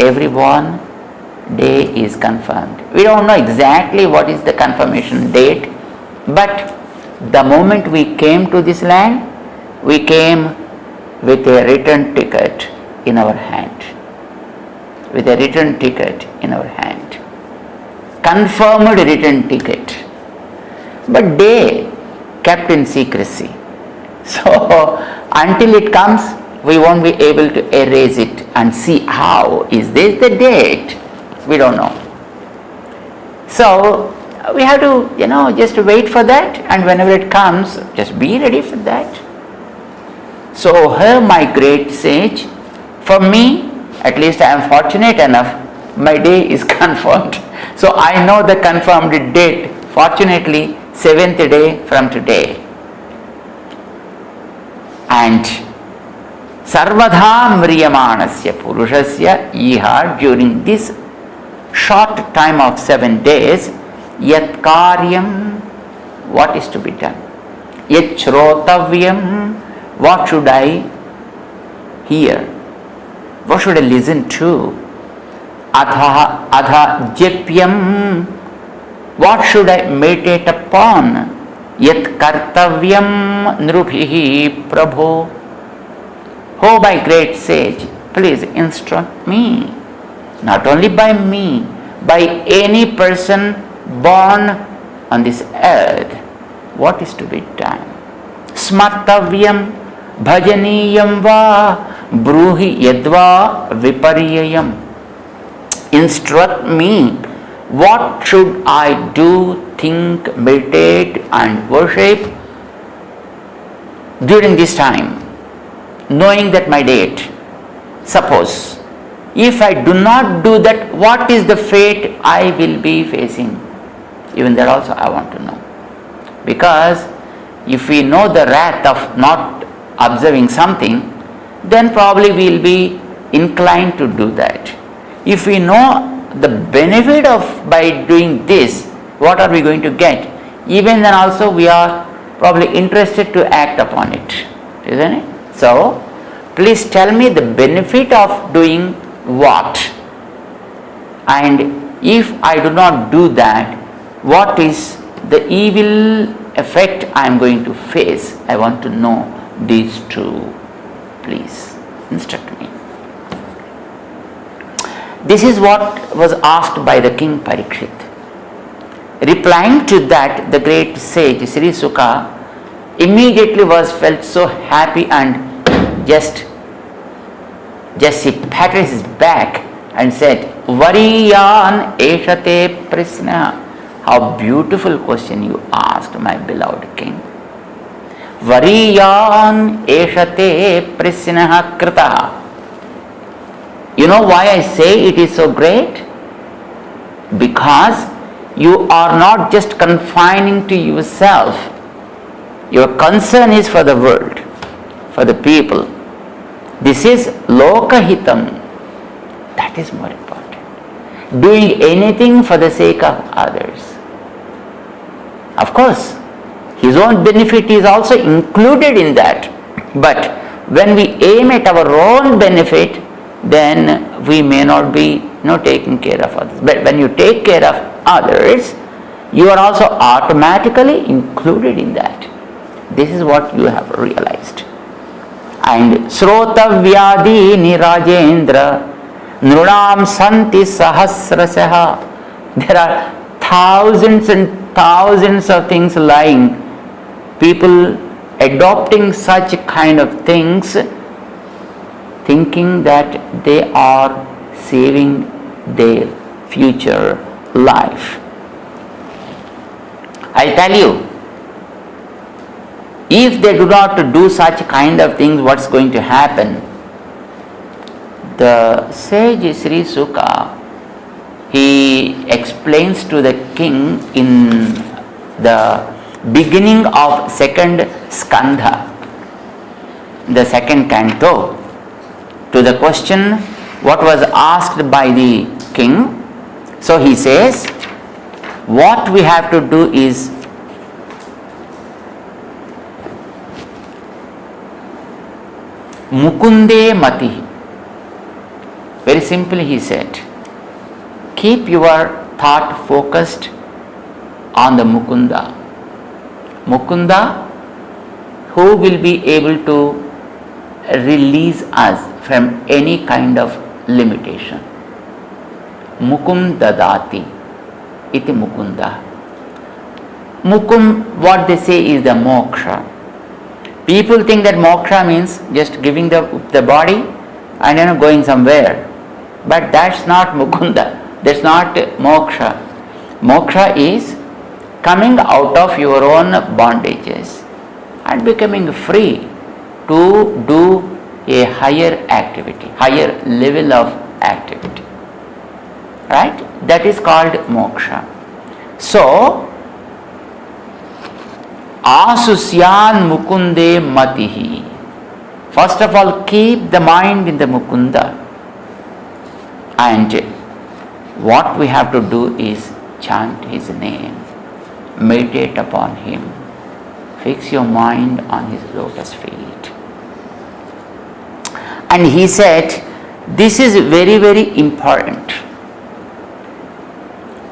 everyone day is confirmed. We don't know exactly what is the confirmation date, but the moment we came to this land, we came with a return ticket in our hand. With a return ticket in our hand. Confirmed return ticket. But day kept in secrecy. So until it comes, we won't be able to erase it and see how is this the date. We don't know. So we have to, just wait for that, and whenever it comes, just be ready for that. So here my great sage, for me, at least I am fortunate enough, my day is confirmed. So I know the confirmed date, fortunately, 7th day from today. And Sarvadha Mriyamanasya Purushasya Iha, during this short time of 7 days, Yat Karyam, what is to be done? Yat Shrotavyam, what should I hear? What should I listen to? Adha Jepyam, what should I meditate upon? Yat Kartavyam Nrubhihi Prabhu. Oh, my great sage, please instruct me. Not only by me, by any person born on this earth, what is to be done? Smartavyam bhajaniyam va bruhi yadva viparyayam. Instruct me, what should I do, think, meditate and worship during this time, knowing that my date. Suppose if I do not do that, what is the fate I will be facing? Even that also I want to know. Because if we know the wrath of not observing something, then probably we will be inclined to do that. If we know the benefit of by doing this, what are we going to get? Even then also we are probably interested to act upon it, isn't it? So, please tell me the benefit of doing what, and if I do not do that, what is the evil effect I am going to face? I want to know these two. Please instruct me. This is what was asked by the king Parikshit. Replying to that, the great sage Sri Sukha immediately felt so happy and just he patted his back and said, Variyan eshate prisna. How beautiful question you asked, my beloved king. Variyan eshate prisna krita. You know why I say it is so great? Because you are not just confining to yourself. Your concern is for the world, for the people. This is lokahitam. That is more important. Doing anything for the sake of others. Of course, his own benefit is also included in that. But when we aim at our own benefit, then we may not be taking care of others. But when you take care of others, you are also automatically included in that. This is what you have realized. And Srotavyadi Nirajendra Nrunam Santi Sahasrasaha. There are thousands and thousands of things lying. People adopting such kind of things, thinking that they are saving their future life. I tell you, if they do not do such kind of things, what's going to happen? The sage Sri Sukha, he explains to the king in the beginning of second skandha, the second canto, to the question what was asked by the king. So he says, what we have to do is Mukunde Mati. Very simply he said, keep your thought focused on the Mukunda. Mukunda, who will be able to release us from any kind of limitation. Mukum dadati iti Mukunda. Mukum, what they say is the moksha. People think that moksha means just giving the body and going somewhere. But that's not Mukunda. That's not moksha. Moksha is coming out of your own bondages and becoming free to do a higher activity, higher level of activity. Right? That is called moksha. So, Asusyan Mukunde Matihi. First of all, keep the mind in the Mukunda. And what we have to do is chant his name, meditate upon him, fix your mind on his lotus feet. And he said, this is very, very important.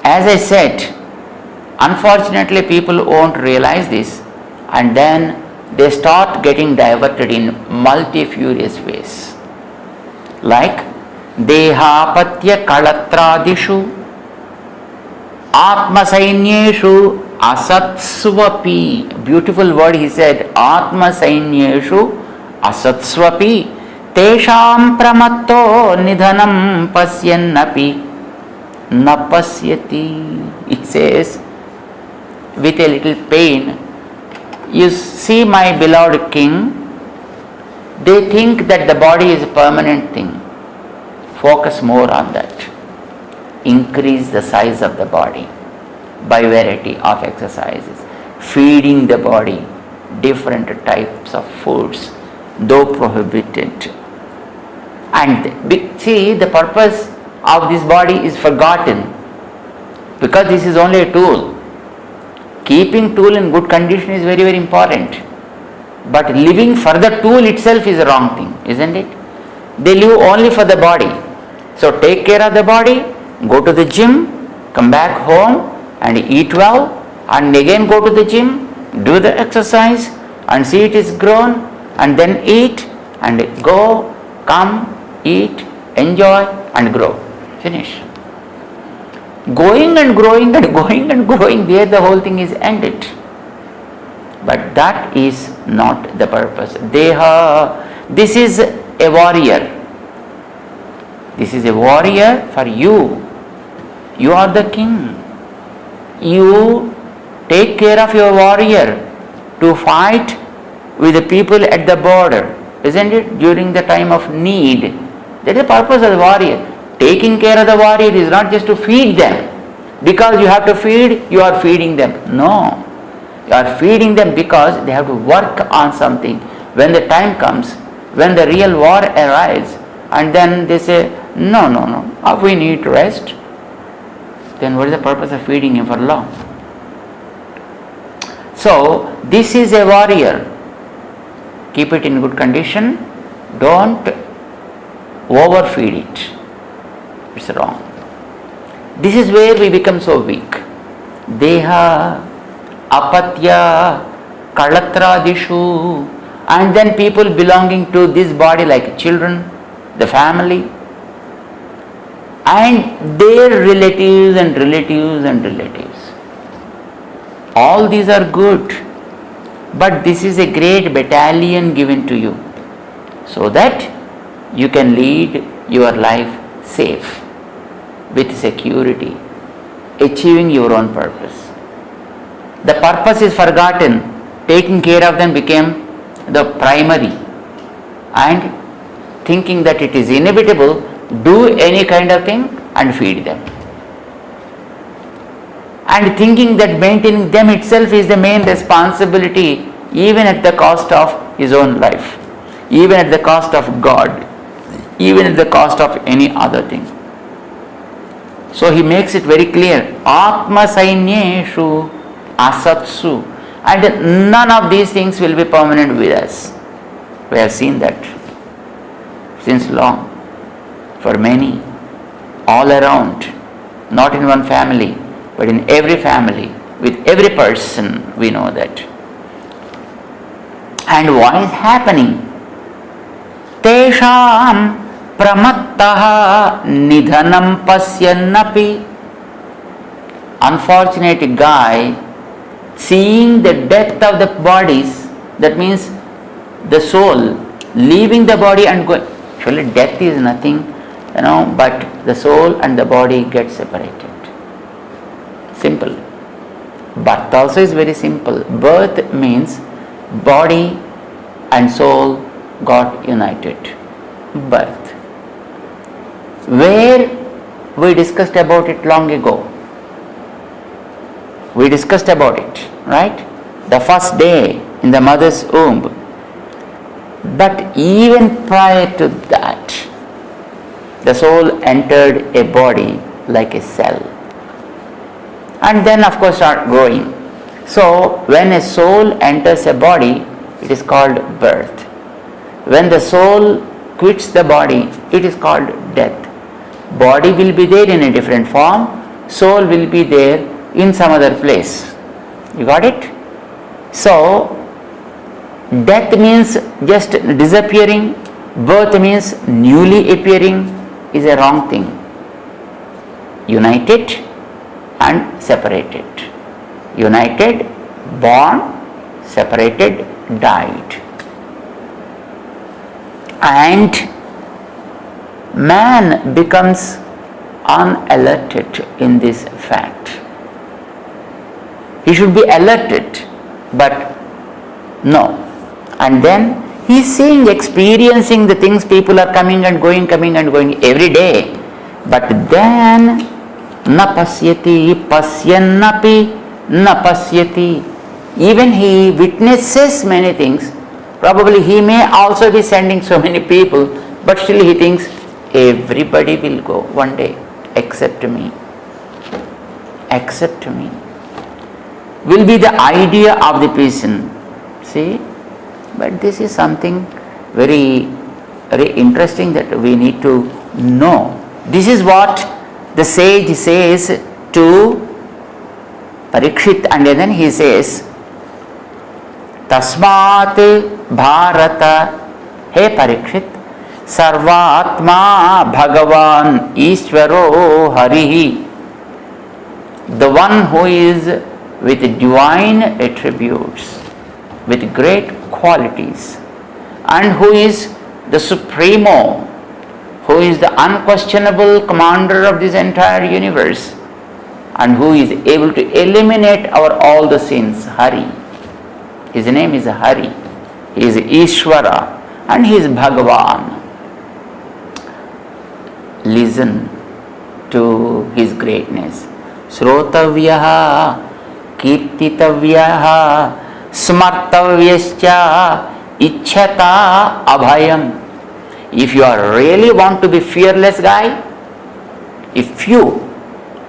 As I said, unfortunately people won't realize this, and then they start getting diverted in multifarious ways. Like Dehapatya Kalatradishu Atma Sainyeshu Asatsvapi. Beautiful word he said, Atma Sainyeshu Asatsvapi Tesham Pramatto Nidhanam Pasyannapi Napasyati. He says with a little pain, you see my beloved king, they think that the body is a permanent thing. Focus more on that. Increase the size of the body by variety of exercises. Feeding the body different types of foods, though prohibited. And see, the purpose of this body is forgotten because this is only a tool. Keeping tool in good condition is very, very important. But living for the tool itself is a wrong thing, isn't it? They live only for the body. So take care of the body, go to the gym, come back home and eat well, and again go to the gym, do the exercise and see it is grown, and then eat and go, come, eat, enjoy and grow. Finish. Going and growing and going and growing, there the whole thing is ended. But that is not the purpose. This is a warrior. This is a warrior for you. You are the king. You take care of your warrior to fight with the people at the border, isn't it? During the time of need. That is the purpose of the warrior. Taking care of the warrior is not just to feed them. Because you have to feed, you are feeding them. No. You are feeding them because they have to work on something. When the time comes, when the real war arrives, and then they say, no, we need rest. Then what is the purpose of feeding him for long? So, this is a warrior. Keep it in good condition. Don't overfeed it. It's wrong. This is where we become so weak. Deha, apatya, kalatradishu, and then people belonging to this body like children, the family, and their relatives and relatives and relatives. All these are good, but this is a great battalion given to you so that you can lead your life safe, with security, achieving your own purpose. The purpose is forgotten. Taking care of them became the primary, and thinking that it is inevitable, do any kind of thing and feed them. And thinking that maintaining them itself is the main responsibility, even at the cost of his own life, even at the cost of God, even at the cost of any other thing. So he makes it very clear, Atma Sainyeshu Asatsu, and none of these things will be permanent with us. We have seen that since long. for many, all around, not in one family, but in every family, with every person, we know that. And what is happening? Tesham pramattaha nidhanam pasyannapi. Unfortunate guy, seeing the death of the bodies, that means the soul leaving the body and going. Actually, death is nothing, but the soul and the body get separated. Simple. Birth also is very simple. Birth means body and soul got united. Birth. Where we discussed about it long ago. We discussed about it, right? The first day in the mother's womb. But even prior to that, the soul entered a body like a cell. And then of course start growing. So when a soul enters a body, it is called birth. When the soul quits the body, it is called death. Body will be there in a different form, soul will be there in some other place. You got it? So, death means just disappearing, birth means newly appearing is a wrong thing. United and separated. United, born, separated, died. And man becomes unalerted in this fact. He should be alerted, but no. And then he is seeing, experiencing the things, people are coming and going every day. But then, na pasyati, pasyannapi, na pasyati. Even he witnesses many things. Probably he may also be sending so many people, but still he thinks, everybody will go one day, except me. Except me. Will be the idea of the person. See? But this is something very, very interesting that we need to know. This is what the sage says to Parikshit, and then he says, Tasmat Bharata, He Parikshit, Sarvatma Bhagavan Ishvaro Harihi, the one who is with divine attributes, with great qualities, and who is the Supremo, who is the unquestionable commander of this entire universe, and who is able to eliminate all the sins, Hari. His name is Hari. He is Ishvara and he is Bhagavan. Listen to his greatness. Srotavyaha Kirtitavyaha Smartavyascha Ichhata Abhayam. If you are really want to be fearless guy, if you,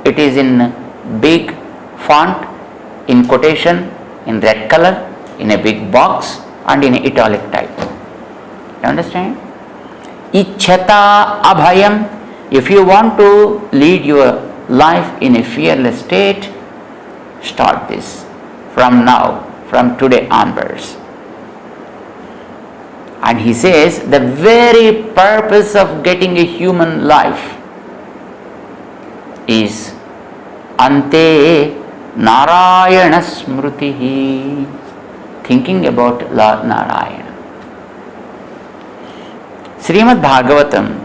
it is in big font, in quotation, in red color, in a big box and in italic type. You understand? Ichhata Abhayam. If you want to lead your life in a fearless state, start this from now, from today onwards. And he says the very purpose of getting a human life is Ante Narayana Smritihi, thinking about Lord Narayana. Srimad Bhagavatam,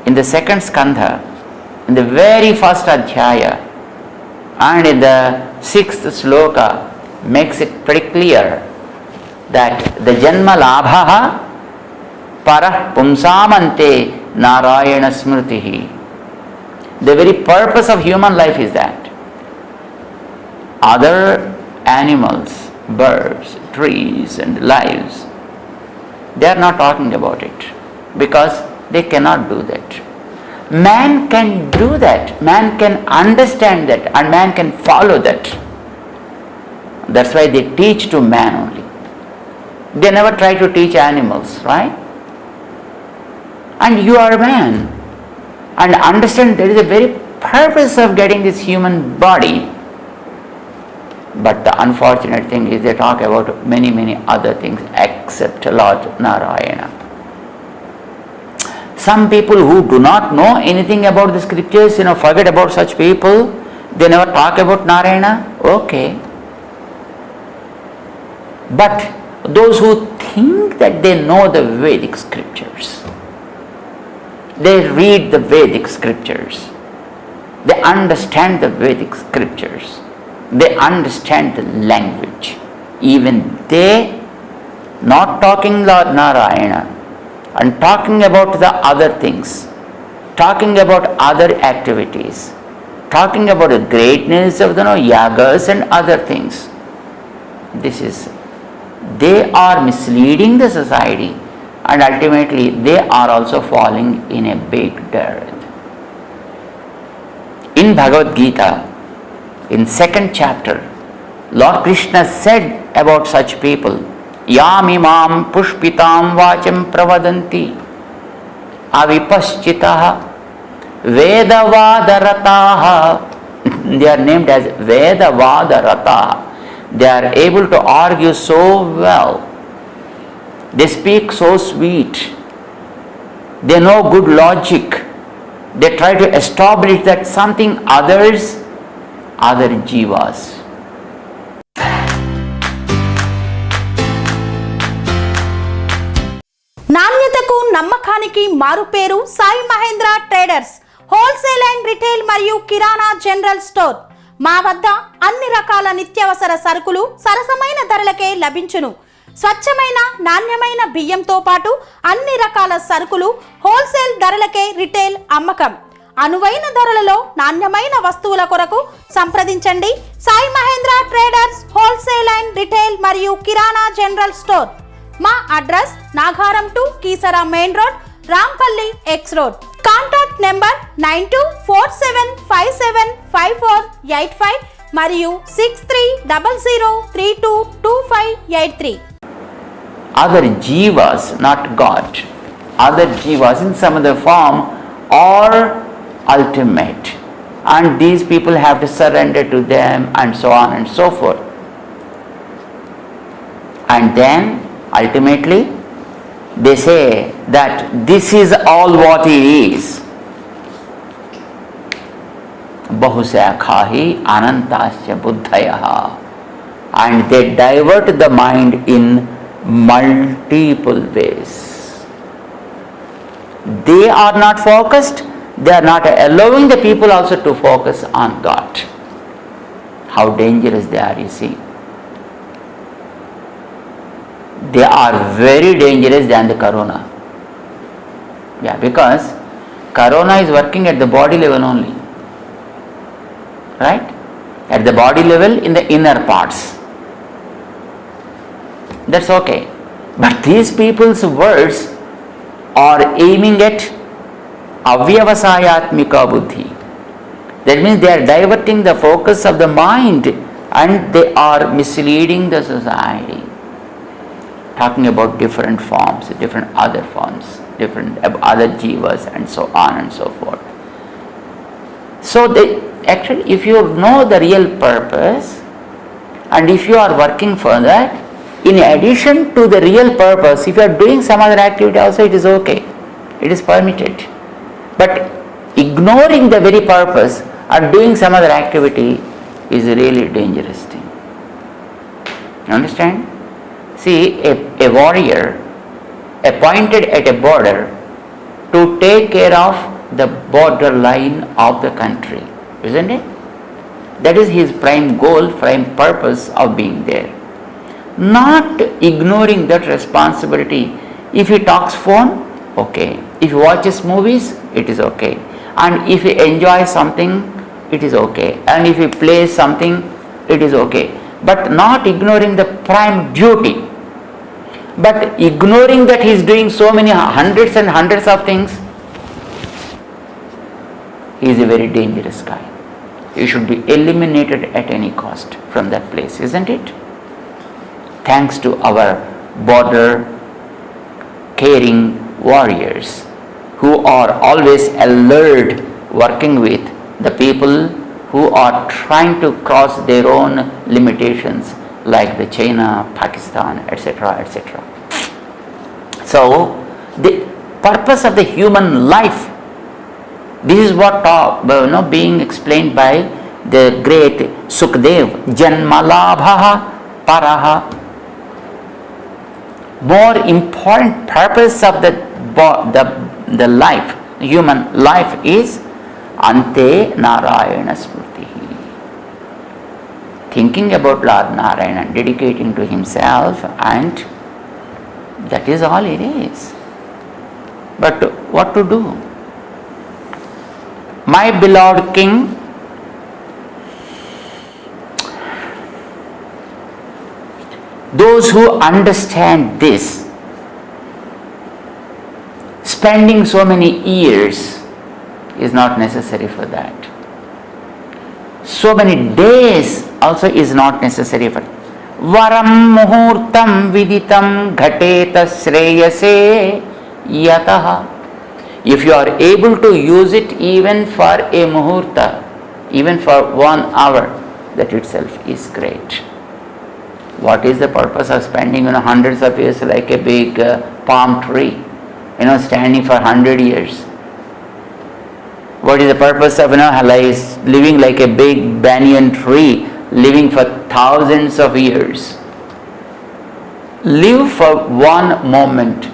in the second skandha, in the very first adhyaya, and in the sixth sloka, makes it pretty clear that the janma labhaha parah pumsamante Narayana Smritihi. The very purpose of human life is that. Other animals, birds, trees and lives, they are not talking about it because they cannot do that. Man can do that, man can understand that, and man can follow that. That's why they teach to man only. They never try to teach animals, right? And you are a man. and understand there is a very purpose of getting this human body. But the unfortunate thing is they talk about many other things except Lord Narayana. Some people who do not know anything about the scriptures, forget about such people. They never talk about Narayana. Okay. But those who think that they know the Vedic scriptures, they read the Vedic scriptures, they understand the Vedic scriptures, they understand the language, even they, not talking Lord Narayana and talking about the other things, talking about other activities, talking about the greatness of the yagas and other things. They are misleading the society, and ultimately they are also falling in a big dearth. In Bhagavad Gita, in 2nd chapter, Lord Krishna said about such people, Yam imam pushpitam vacham pravadanti avipaschitaha vedavadarataha. They are named as Vedavadarataha. They are able to argue so well. They speak so sweet. They know good logic. They try to establish that something other jivas. నాణ్యతకు నమ్మకానికి మారుపేరు Sai Mahendra traders wholesale and retail మరియు kirana general store. మా వద్ద అన్ని రకాల నిత్యావసర సరుకులు సరసమైన ధరలకే లభించును. స్వచ్ఛమైన నాణ్యమైన బియ్యంతో పాటు అన్ని రకాల సరుకులు హోల్సేల్ ధరలకే రిటైల్ అమ్మకం. అనువైన ధరలలో నాణ్యమైన వస్తువుల కొరకు సంప్రదించండి. Sai Mahendra traders wholesale and retail మరియు కిరాణా జనరల్ స్టోర్. మా address Nagaram to Keesara main road, Rampalli X road. Contact number 9247575485 మరియు 6300322583. Other jivas, not God, other jivas in some other form are ultimate, and these people have to surrender to them, and so on and so forth. And then ultimately they say that this is all what he is. Bahusakhahi anantasya buddhayaha. And they divert the mind in multiple ways. They are not focused. They are not allowing the people also to focus on God. How dangerous they are, you see. They are very dangerous than the corona. Yeah, because corona is working at the body level only. Right? At the body level in the inner parts. That's okay. But these people's words are aiming at avyavasayatmika buddhi. That means they are diverting the focus of the mind and they are misleading the society. Talking about different forms, different other forms, different other jivas and so on and so forth. So actually if you know the real purpose and if you are working for that, in addition to the real purpose, if you are doing some other activity also, it is okay. It is permitted. But ignoring the very purpose or doing some other activity is a really dangerous thing. You understand? See, a warrior appointed at a border to take care of the borderline of the country, isn't it? That is his prime goal, prime purpose of being there. Not ignoring that responsibility. If he talks phone, okay. If he watches movies, it is okay. And if he enjoys something, it is okay. And if he plays something, it is okay. But not ignoring the prime duty. But ignoring that he is doing so many hundreds and hundreds of things, he is a very dangerous guy. He should be eliminated at any cost from that place, isn't it? Thanks to our border caring warriors who are always alert, working with the people who are trying to cross their own limitations, like the China, Pakistan, etc., etc. So, the purpose of the human life, this is what being explained by the great Sukdev, Janmalabha Paraha. More important purpose of the life, human life, is Ante Narayana Smriti. Thinking about Lord Narayana, dedicating to himself, and that is all it is. But what to do? My beloved King, those who understand this, spending so many years is not necessary for that. So many days also is not necessary for that. Varam muhurtam viditam ghateta shreyase yataha. If you are able to use it even for a muhurta, even for 1 hour, that itself is great. What is the purpose of spending hundreds of years like a big palm tree, standing for 100 years? What is the purpose of living like a big banyan tree, living for thousands of years? Live for one moment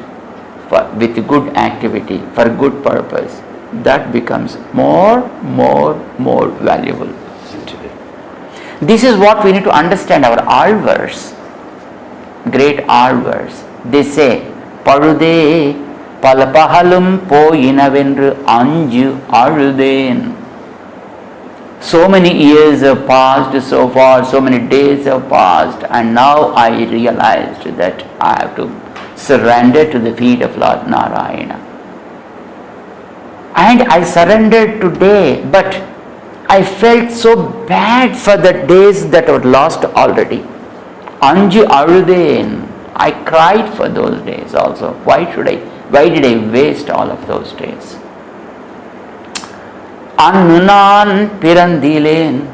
with good activity, for good purpose. That becomes more valuable. This is what we need to understand. Our Alvars, great Alvars, they say, Parude Palapahalum Poyinavendru Anju Aruden. So many years have passed so far, so many days have passed, and now I realized that I have to surrender to the feet of Lord Narayana. And I surrendered today, but I felt so bad for the days that were lost already. Anju Aruden. I cried for those days also. Why did I waste all of those days? Annunan Pirandilen.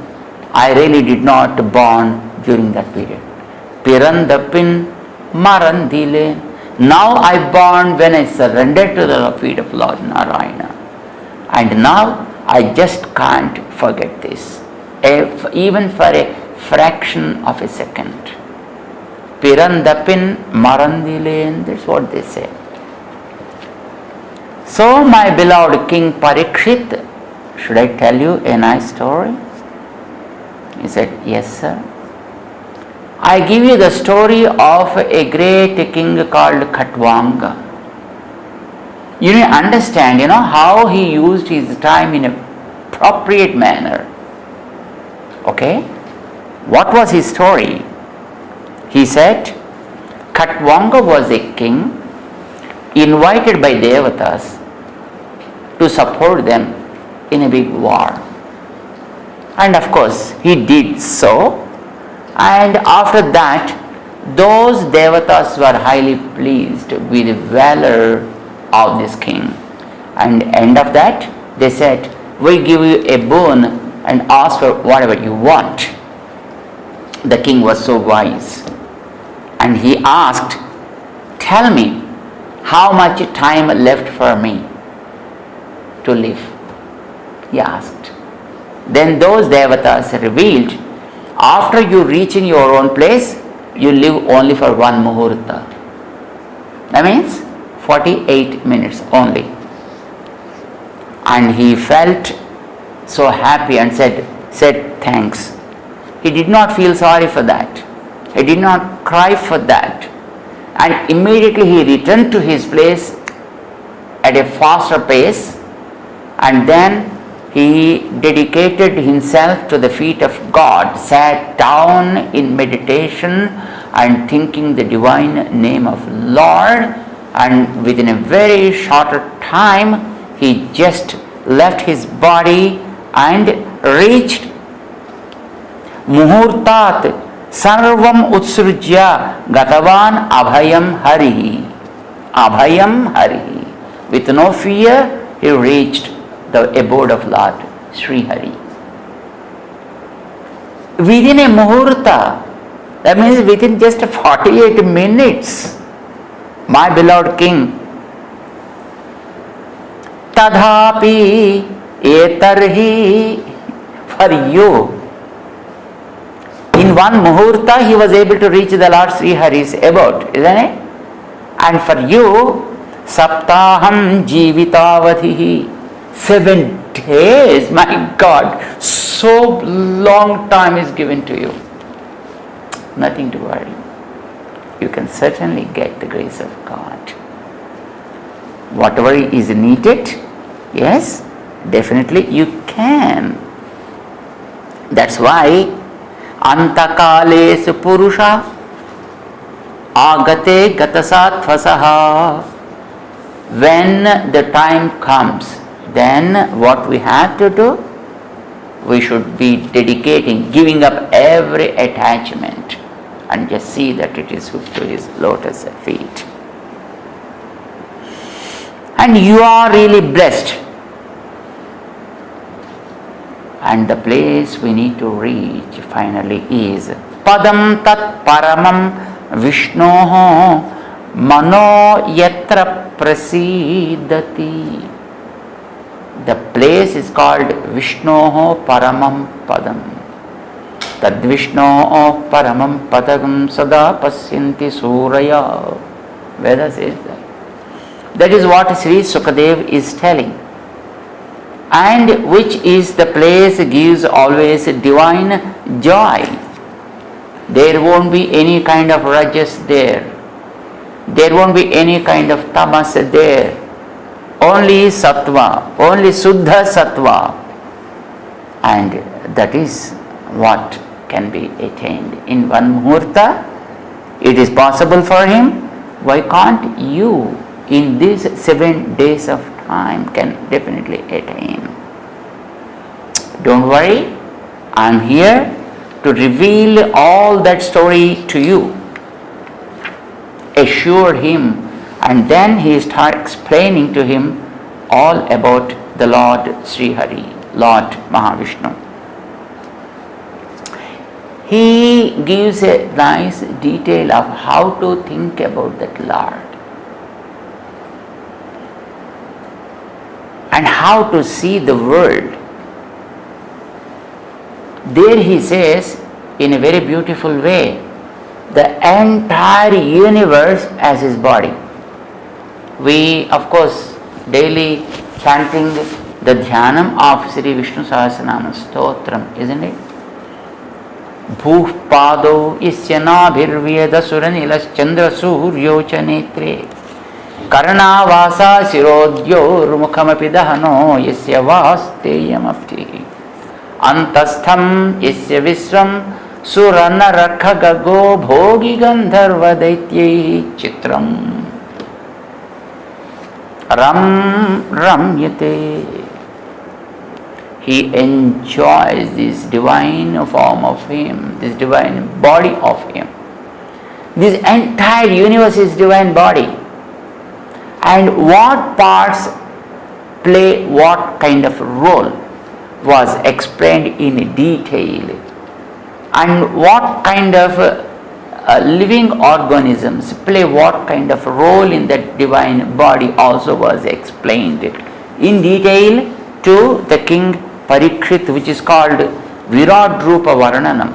I really did not born during that period. Pirandapin Marandilen. Now I born when I surrendered to the feet of Lord Narayana. And now I just can't forget this, even for a fraction of a second. Pirandapin Marandilen, that's what they say. So, my beloved King Parikshit, should I tell you a nice story? He said, yes, sir. I give you the story of a great king called Khatwanga. You need to understand, how he used his time in a appropriate manner. Okay? What was his story? He said, Khatwanga was a king invited by Devatas to support them in a big war. And of course, he did so. And after that, those Devatas were highly pleased with the valor of this king. And end of that, they said, we give you a boon and ask for whatever you want. The king was so wise. And he asked, tell me, how much time left for me to live? He asked. Then those Devatas revealed, after you reach in your own place, you live only for 1 muhurta. That means 48 minutes only. And he felt so happy and said thanks. He did not feel sorry for that. He did not cry for that. And immediately he returned to his place at a faster pace, and then he dedicated himself to the feet of God, sat down in meditation and thinking the divine name of Lord, and within a very shorter time he just left his body and reached Muhurtat Sarvam Utsrujya Gatavan Abhayam Hari. Abhayam Hari. With no fear, he reached the abode of Lord Sri Hari. Within a muhurta, that means within just 48 minutes, my beloved king, tadhapi etarhi, for you, in one muhurta he was able to reach the Lord Sri Hari's abode, isn't it? And for you, saptaham jivitavadhihi, 7 days, my God, so long time is given to you. Nothing to worry. You can certainly get the grace of God. Whatever is needed, yes, definitely you can. That's why antakalesu purusha agate gatasatvasaha. When the time comes, then what we have to do? We should be dedicating, giving up every attachment and just see that it is hooked to his lotus feet. And you are really blessed. And the place we need to reach finally is Padam Tat Paramam Vishnoho Mano Yatra Prasidati. The place is called Vishnoho Paramam Padam. Tad Vishnoho Paramam Padam Sada Pasyanti Suraya. Veda says that. That is what Sri Sukadev is telling. And which is the place gives always divine joy. There won't be any kind of rajas there. There won't be any kind of tamas there. Only sattva, only suddha sattva. And that is what can be attained in one muhurta. It is possible for him. Why can't you in these 7 days of time can definitely attain? Don't worry, I am here to reveal all that story to you. Assure him, and then he starts explaining to him all about the Lord Sri Hari, Lord Mahavishnu. He gives a nice detail of how to think about that Lord and how to see the world. There he says in a very beautiful way, the entire universe as his body. We of course daily chanting the dhyanam of Sri Vishnu Sahasranama Stotram, isn't it? Bhuh pado isya nabhirvyeda suranilas chandra suryocha netre karna vasa sirodyo rumukamapi dahano yasya vasteyamapti antastham yasya visram suranarakagago bhogi gandharva daityehi chitram ram ramyate. He enjoys this divine form of him, this divine body of him. This entire universe is divine body. And what parts play what kind of role was explained in detail. And what kind of living organisms play what kind of role in that divine body also was explained in detail to the king Parikshit, which is called Virat Rupa Varnanam.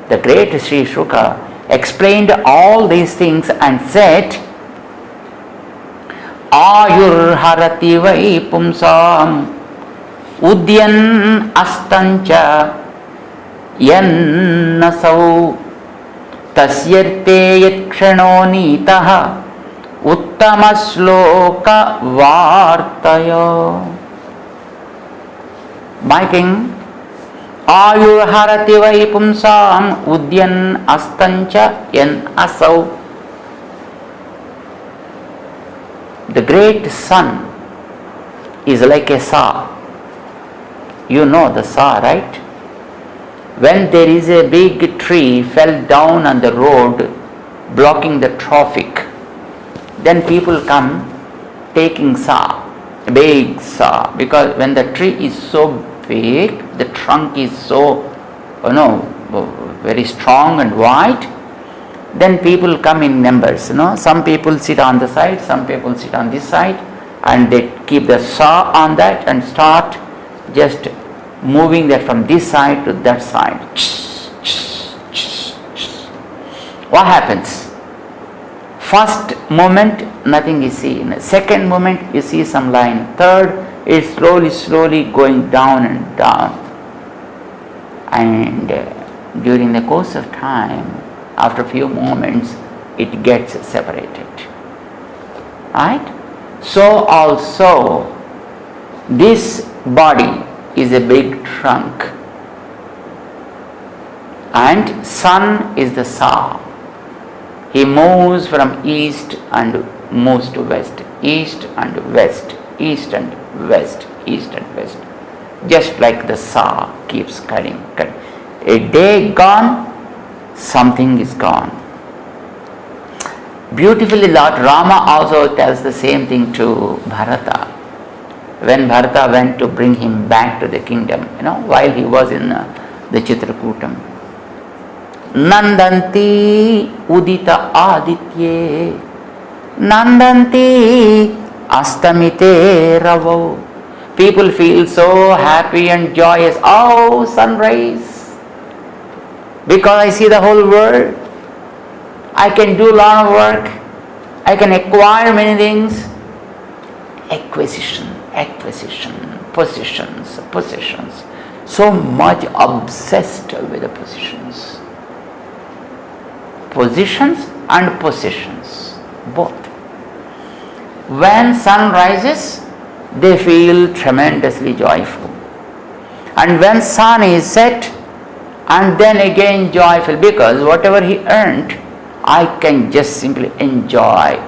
The great Sri Shuka explained all these things and said, Ayur harati vai pumsam udyan astancha yannasau tasyarte yakshano nitaha uttama sloka vartaya. My king, Ayur harati vai pumsam udyan astancha yan asau. The great sun is like a saw. You know the saw, right? When there is a big tree fell down on the road blocking the traffic, then people come taking saw, a big saw, because when the tree is so big, the trunk is so, very strong and wide, then people come in numbers, some people sit on the side, some people sit on this side, and they keep the saw on that and start just moving that from this side to that side. What happens? First moment, nothing is seen. Second moment, you see some line. Third, it's slowly going down and down. And during the course of time, after a few moments, it gets separated. Right? So also, this body is a big trunk, and sun is the saw. He moves from east and moves to west, east and west, east and west, east and west. Just like the saw keeps cutting. A day gone, something is gone. Beautifully, Lord Rama also tells the same thing to Bharata. When Bharata went to bring him back to the kingdom, while he was in the Chitrakutam. Nandanti udita aditye, Nandanti astamite ravo. People feel so happy and joyous. Oh, sunrise. Because I see the whole world. I can do a lot of work. I can acquire many things. Acquisition, possessions. So much obsessed with the positions. Positions and possessions, both. When sun rises, they feel tremendously joyful. And when sun is set, and then again joyful, because whatever he earned, I can just simply enjoy.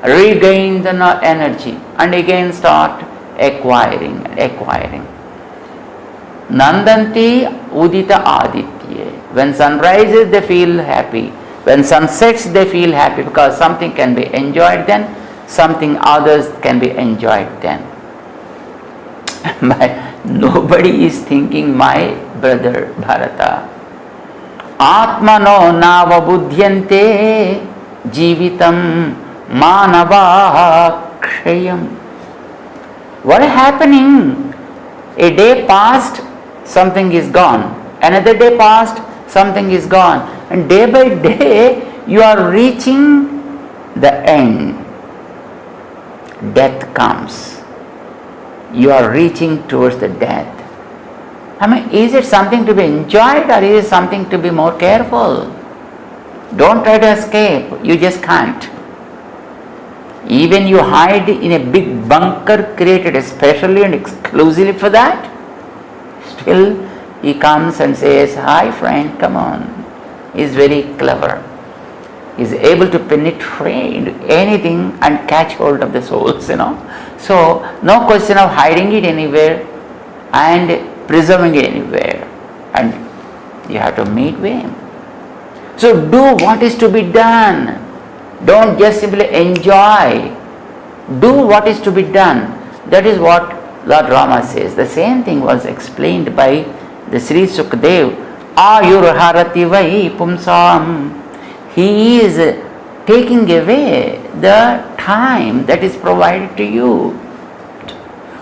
Regain the energy and again start acquiring. Nandanti udita aditye. When sun rises, they feel happy. When sun sets, they feel happy because something can be enjoyed then, something others can be enjoyed then. But nobody is thinking, my brother Bharata. Atmano nava buddhyante jivitam manava kshayam. What is happening? A day passed, something is gone. Another day passed, something is gone. And day by day, you are reaching the end. Death comes. You are reaching towards the death. Is it something to be enjoyed or is it something to be more careful? Don't try to escape. You just can't. Even you hide in a big bunker created especially and exclusively for that, still he comes and says, hi friend, come on. He's very clever. He's able to penetrate anything and catch hold of the souls, So, no question of hiding it anywhere and preserving it anywhere. And you have to meet with him. So, do what is to be done. Don't just simply enjoy. Do what is to be done. That is what Lord Rama says. The same thing was explained by the Sri Sukadev. Ayurharati vai pumsam. He is taking away the time that is provided to you,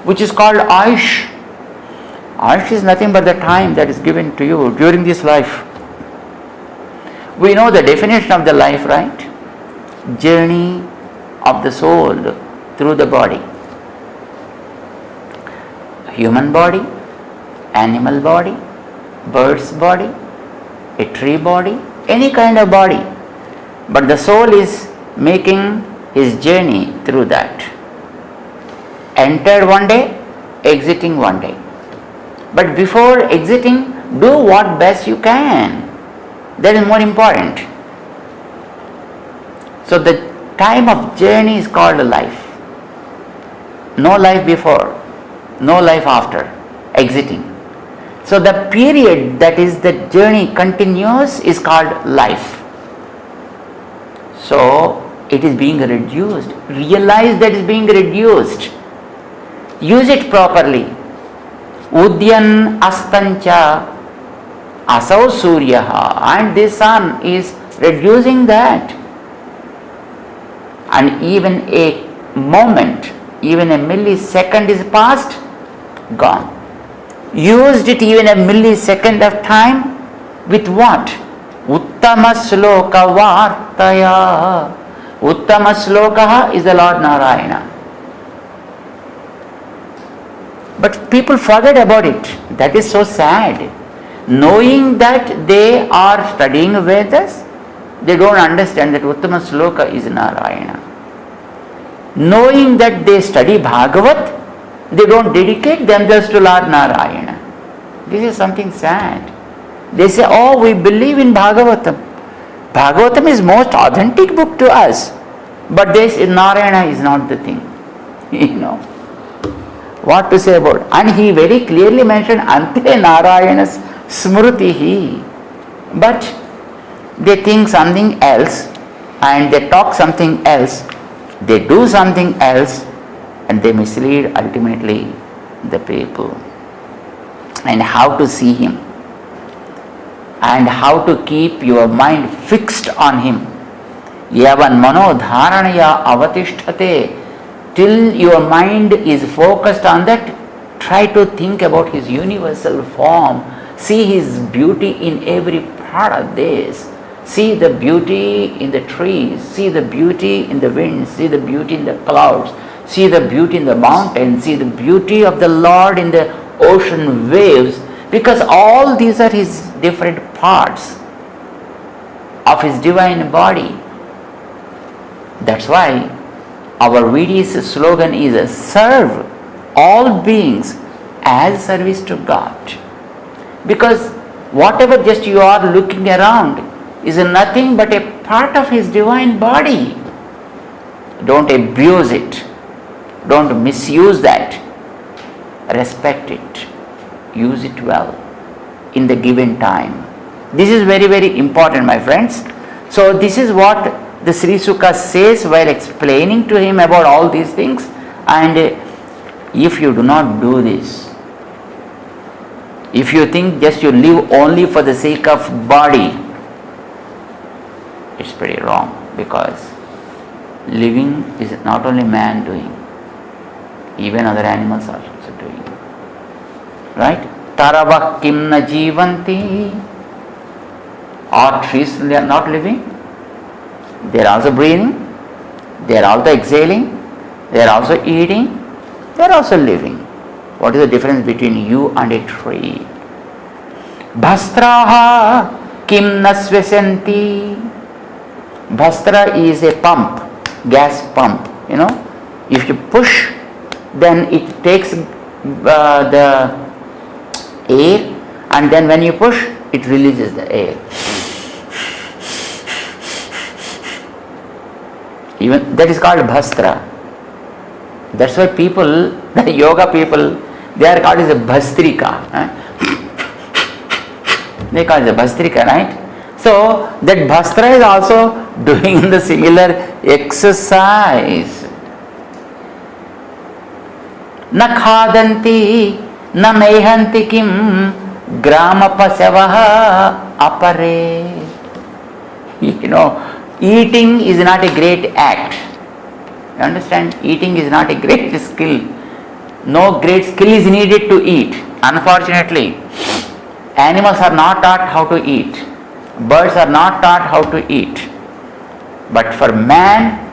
which is called Ayush. Ayush is nothing but the time that is given to you during this life. We know the definition of the life, right? Journey of the soul through the body. Human body, animal body, bird's body, a tree body, any kind of body. But the soul is making his journey through that. Entered one day, exiting one day. But before exiting, do what best you can. That is more important. So the time of journey is called life. No life before, no life after, exiting. So the period that is the journey continues is called life. So it is being reduced. Realize that it's being reduced. Use it properly. Udyan astancha asau suryaha, and the sun is reducing that. And even a moment, even a millisecond is past, gone. Used it even a millisecond of time with what? Uttama sloka vartaya. Uttama sloka is the Lord Narayana. But people forget about it. That is so sad. Knowing that they are studying Vedas, they don't understand that Uttama sloka is Narayana. Knowing that they study Bhagavat, they don't dedicate themselves to Lord Narayana. This is something sad. They say, oh, we believe in Bhagavatam. Bhagavatam is most authentic book to us. But this Narayana is not the thing. You know. What to say about it? And he very clearly mentioned Ante Narayana's Smrutihi. But they think something else and they talk something else. They do something else and they mislead ultimately the people. And how to see him and how to keep your mind fixed on him. Yavan mano dharanaya avatishthate. Till your mind is focused on that, try to think about his universal form. See his beauty in every part of this. See the beauty in the trees, see the beauty in the wind, see the beauty in the clouds, see the beauty in the mountains, see the beauty of the Lord in the ocean waves, because all these are his different parts of his divine body. That's why our VD's slogan is serve all beings as service to God. Because whatever just you are looking around is nothing but a part of his divine body. Don't abuse it. Don't misuse that. Respect it. Use it well in the given time. This is very, very important, my friends. So this is what the Sri Sukha says while explaining to him about all these things. And if you do not do this, if you think just you live only for the sake of body, it's pretty wrong, because living is not only man doing, even other animals are also doing. Right? Taravah kim na jivanti. Are trees not living? They are also breathing, they are also exhaling, they are also eating, they are also living. What is the difference between you and a tree? Bhastraha kim nasvesyanti. Bhastra is a pump, gas pump. You know, if you push, then it takes the air, and then when you push, it releases the air. Even that is called bhastra. That's why people, the yoga people, they are called as a bhastrika. They call it a bhastrika, right? So that bhastra is also doing the similar exercise. Na khadanti, na mehanti kim, grama pasavaha apare. You know, eating is not a great act. You understand? Eating is not a great skill. No great skill is needed to eat. Unfortunately, animals are not taught how to eat. Birds are not taught how to eat. But for man,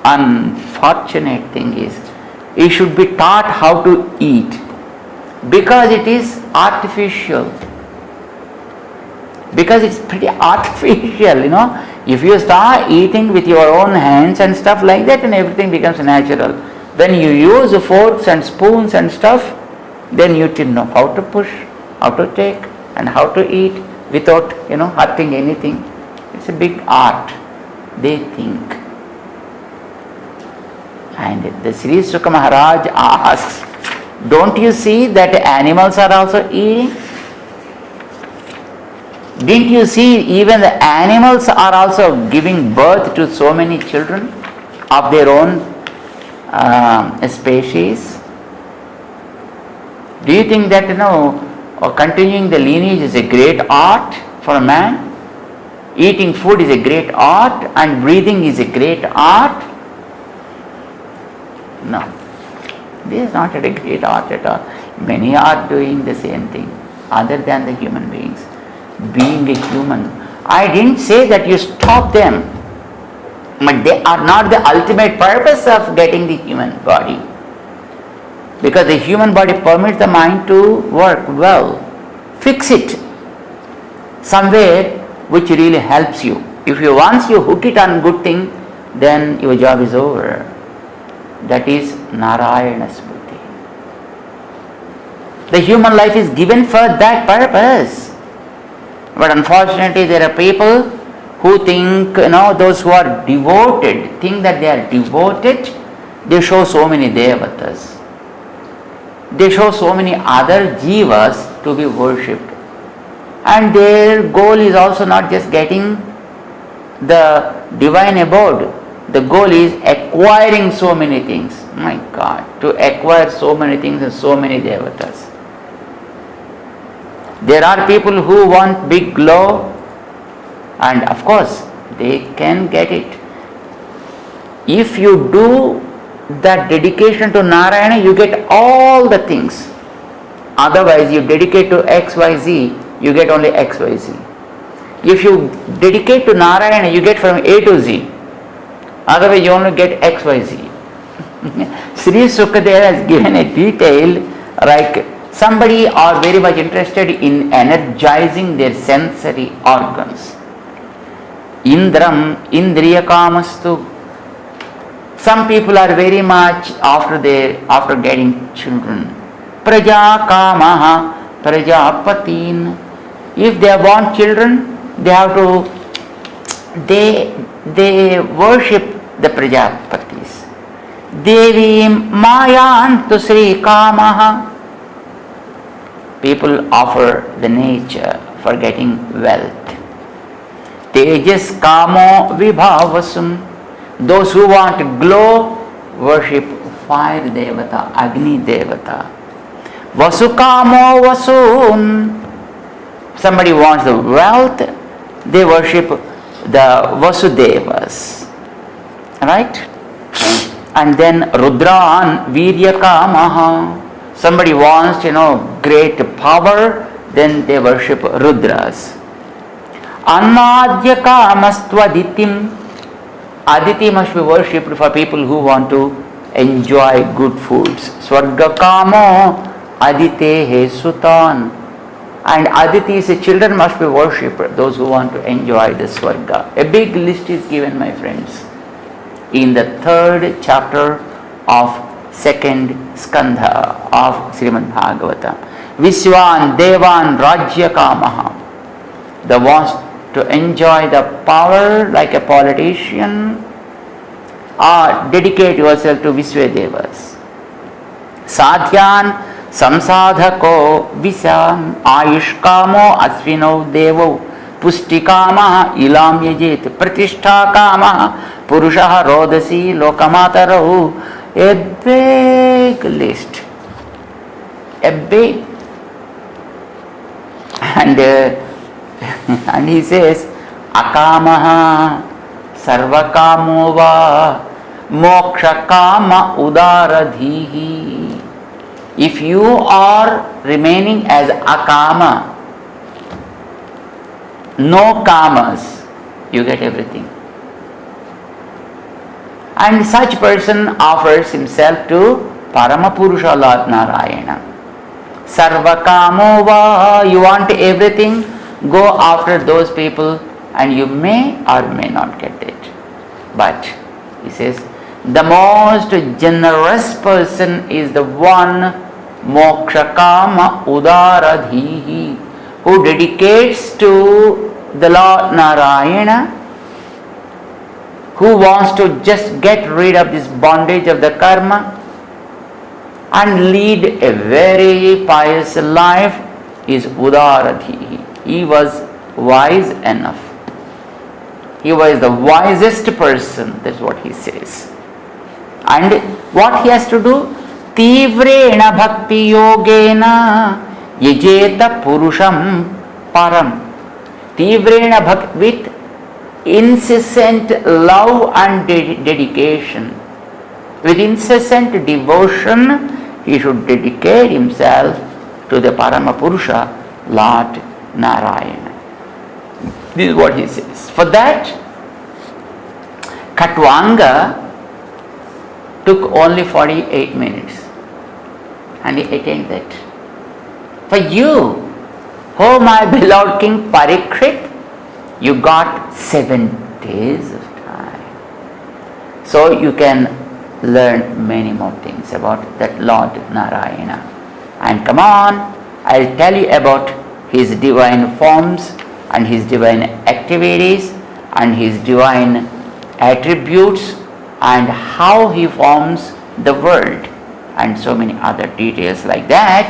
unfortunate thing is, he should be taught how to eat, because it is artificial. Because it's pretty artificial, you know. If you start eating with your own hands and stuff like that, and everything becomes natural. When you use forks and spoons and stuff, then you should know how to push, how to take, and how to eat without, hurting anything. It's a big art, they think. And the Sri Sukha Maharaj asks, don't you see that animals are also eating? Didn't you see even the animals are also giving birth to so many children of their own species? Do you think that continuing the lineage is a great art for a man? Eating food is a great art and breathing is a great art? No. This is not a great art at all. Many are doing the same thing other than the human beings. Being a human. I didn't say that you stop them, but they are not the ultimate purpose of getting the human body. Because the human body permits the mind to work well. Fix it somewhere which really helps you. If you once you hook it on good thing, then your job is over. That is Narayana's buddhi. The human life is given for that purpose. But unfortunately there are people who think, those who are devoted, think that they are devoted, they show so many devatas. They show so many other jivas to be worshipped. And their goal is also not just getting the divine abode. The goal is acquiring so many things. My God, to acquire so many things and so many devatas. There are people who want big glow, and of course they can get it. If you do that dedication to Narayana, you get all the things. Otherwise, you dedicate to XYZ, you get only XYZ. If you dedicate to Narayana, you get from A to Z. Otherwise, you only get XYZ. Sri Sukadeva has given a detail like somebody are very much interested in energizing their sensory organs. Indram Indriya Kamastu. Some people are very much after getting children. Praja Kamaha Prajapatin. If they want children, they have to they worship the Prajapatis. Devi Mayantu Sri Kamaha. People offer the nature for getting wealth. Tejas Kamo Vibhavasum. Those who want glow worship fire devata, Agni devata. Vasukamo Vasun. Somebody wants the wealth, they worship the Vasudevas. Right? And then Rudran Viryakamaha. Somebody wants, great power, then they worship Rudras. Annadya Kamastwaditim. Aditi must be worshipped for people who want to enjoy good foods. Swarga Kamo Aditehe Sutan. And Aditi's children must be worshipped, those who want to enjoy the Swarga. A big list is given, my friends, in the 3rd chapter of 2nd Skandha of Srimad Bhagavata. Viswan Devan Rajya Kamaha. The wants to enjoy the power like a politician, or dedicate yourself to Visvedevas. Sadhyan Samsadhako Visam Ayushkamo Asvino Devo Pustikama Ilam Yajit Pratishtha Kama Purushaha Rodasi Lokamatarahu. A big list. A big. And he says, Akamaha Sarvakamova Moksha Kama Udaradhihi. If you are remaining as Akama, no kamas, you get everything. And such person offers himself to Paramapurusha Lord Narayana. Sarvakamova, you want everything, go after those people and you may or may not get it. But he says, the most generous person is the one Moksha Kama Udaradhihi, who dedicates to the Lord Narayana, who wants to just get rid of this bondage of the karma and lead a very pious life, is Udaradhihi. He was wise enough. He was the wisest person, that's what he says. And what he has to do? Tivrena bhakti yogena yajeta purusham param. Tivrena bhakti, with incessant love and dedication, with incessant devotion, he should dedicate himself to the Parama Purusha, Lord Narayana. This is what he says. For that, Khatwanga took only 48 minutes and he attained that. For you, oh my beloved King Parikshit, you got 7 days of time. So you can learn many more things about that Lord Narayana. And come on, I'll tell you about his divine forms and his divine activities and his divine attributes and how he forms the world and so many other details like that.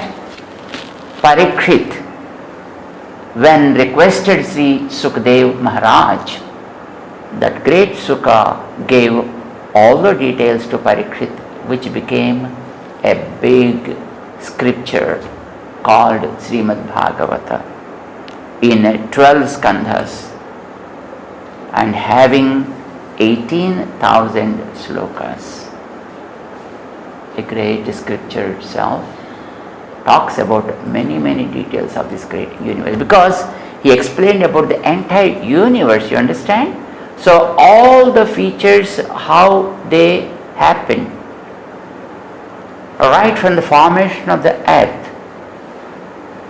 Parikshit, when requested Sri Sukadev Maharaj, that great Sukha gave all the details to Parikshit, which became a big scripture called Srimad Bhagavata in 12 skandhas and having 18,000 slokas. A great scripture itself talks about many details of this great universe, because he explained about the entire universe, you understand? So all the features, how they happen, right from the formation of the earth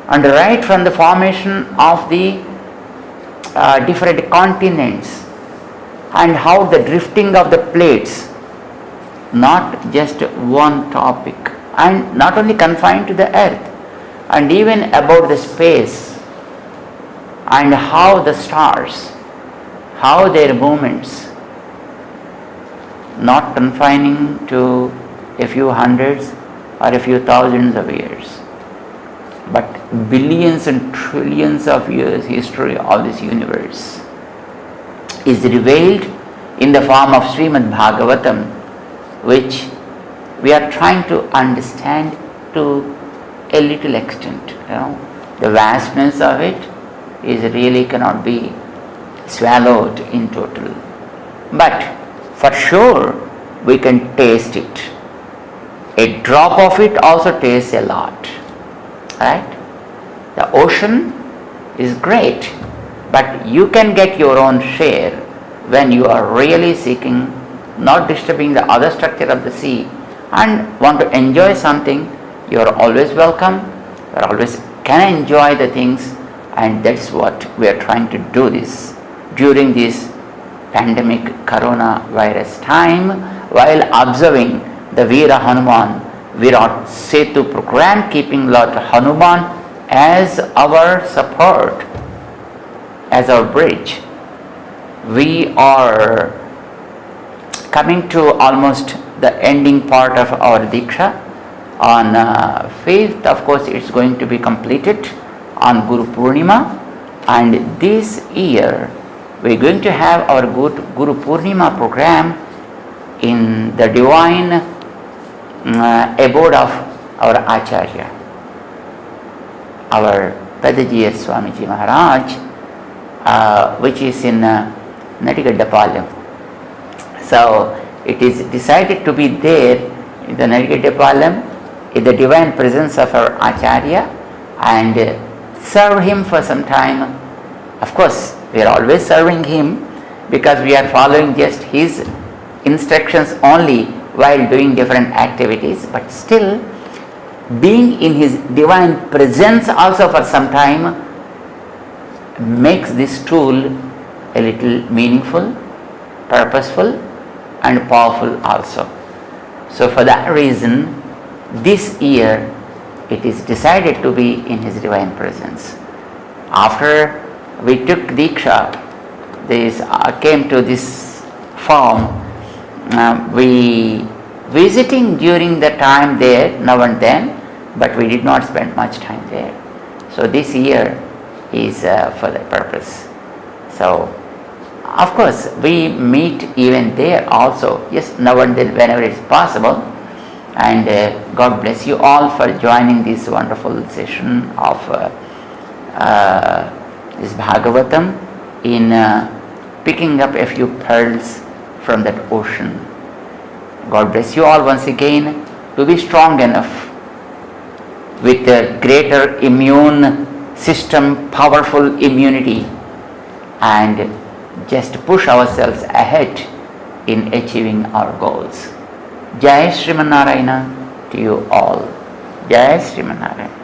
and right from the formation of the different continents, and how the drifting of the plates, not just one topic, and not only confined to the earth, and even about the space, and how the stars, how their movements, not confining to a few hundreds or a few thousands of years, but billions and trillions of years history of this universe is revealed in the form of Srimad Bhagavatam, which we are trying to understand to a little extent. The vastness of it is really cannot be swallowed in total. But for sure we can taste it. A drop of it also tastes a lot. Right? The ocean is great, but you can get your own share when you are really seeking, not disturbing the other structure of the sea, and want to enjoy something. You are always welcome. You are always can enjoy the things, and that's what we are trying to do this during this pandemic coronavirus time, while observing the Veera Hanuman Virat Setu program, keeping Lord Hanuman as our support, as our bridge. We are coming to almost the ending part of our Diksha. On 5th, of course, it's going to be completed on Guru Purnima, and this year we're going to have our Guru Purnima program in the divine abode of our Acharya, our Padajiya Swamiji Maharaj, which is in Nadigaddapalayam. So it is decided to be there in the Nadigaddapalayam in the divine presence of our Acharya and serve him for some time. Of course, we are always serving him because we are following just his instructions only while doing different activities, but still being in his divine presence also for some time makes this tool a little meaningful, purposeful and powerful also. So for that reason, this year it is decided to be in his divine presence. After we took Diksha, this came to this form, we visiting during the time there now and then, but we did not spend much time there. So this year is for that purpose. So, of course, we meet even there also, yes, now and then whenever it's possible. And God bless you all for joining this wonderful session of this Bhagavatam in picking up a few pearls from that ocean. God bless you all once again to be strong enough with a greater immune system, powerful immunity, and just push ourselves ahead in achieving our goals. Jai Sriman Narayana to you all. Jai Sriman Narayana.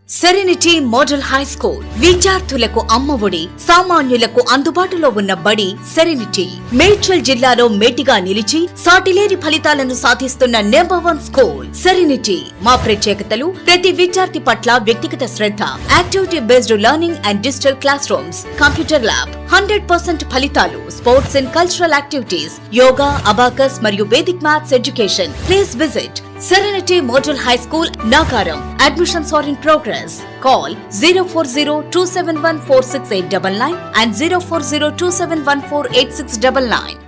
Serenity model high school విద్యార్థులకు అమ్మఒడి, సామాన్యులకు అందుబాటులో ఉన్న బడి serenity. Medchal జిల్లాలో మేటిగా నిలిచి సాటిలేని ఫలితాలను సాధిస్తున్న నంబర్ 1 స్కూల్ సెరెనిటీ. మా ప్రత్యేకతలు ప్రతి విద్యార్థి పట్ల వ్యక్తిగత శ్రద్ధ, activity based learning and digital classrooms, computer lab, 100% ఫలితాలు, sports and cultural activities, yoga, abacus మరియు vedic maths education. Please visit Serenity Model High School, Nagaram. Admissions are in progress. Call 040-271-46899 and 040-271-48699.